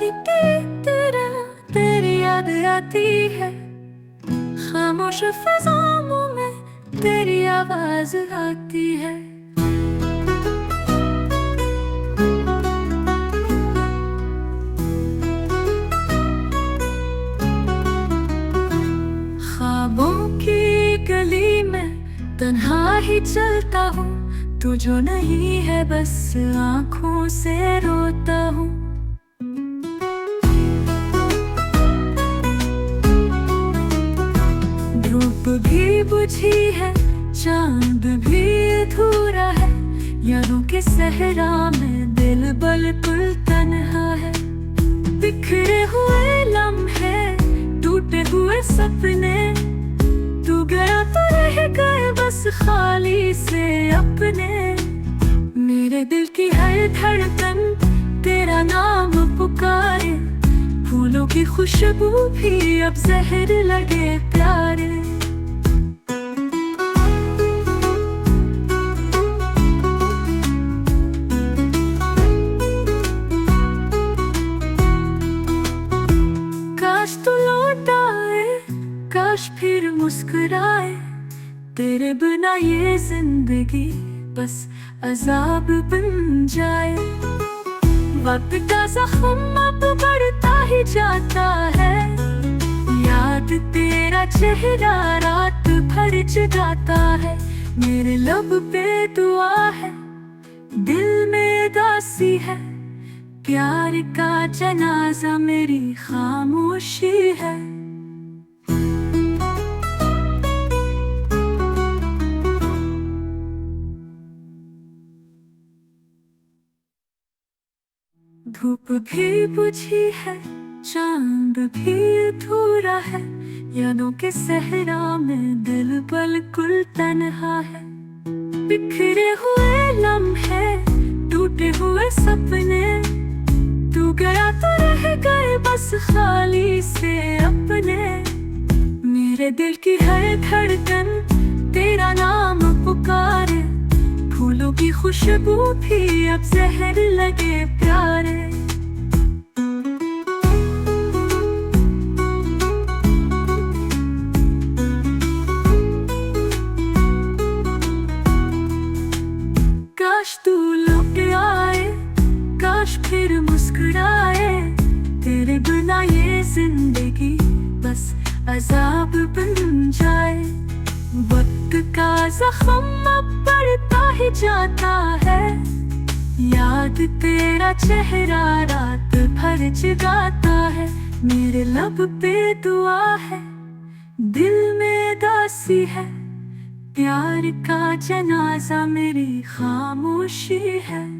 रात की तरह तेरी याद आती है। खामोश फिजाओं में तेरी आवाज आती है। ख्वाबों की गली में तन्हा ही चलता हूँ, तू जो नहीं है बस आँखों से रोता हूँ। धूप भी बुझी है, चांद भी अधूरा है, यादों के सहरा में दिल बिल्कुल तन्हा है। बिखरे हुए लम्हे, टूटे हुए सपने, तू गया तो रह गए बस खाली से अपने। मेरे दिल की हर धड़कन तेरा नाम पुकारे, फूलों की खुशबू भी अब जहर लगे प्यारे। काश तू लौट आए, काश फिर मुस्कुराए, तेरे बिना ये जिंदगी बस अजाब बन जाए। वक्त का जख्म अब बढ़ता ही जाता है, याद तेरा चेहरा रात भर जगाता है। मेरे लब पे दुआ है, दिल में उदासी है, प्यार का जनाजा मेरी खामोशी है। धूप भी बुझी है, चांद भी अधूरा है, यादों के सहरा में दिल बिल्कुल तन्हा है। बिखरे हुए लम्हे, टूटे हुए सपने, तू गया तो रह गए बस खाली से अपने। मेरे दिल की हर धड़कन तेरा नाम पुकारे, फूलों की खुशबू भी अब जहर लगे प्यारे। काश तू लौट आए, काश फिर मुस्कुराए, तेरे बिना ये जिंदगी बस अजाब बन जाए। वक्त का जख्म अब बढ़ता ही जाता है, याद तेरा चेहरा रात भर जगाता है। मेरे लब पे दुआ है, दिल में उदासी है, प्यार का जनाजा मेरी खामोशी है।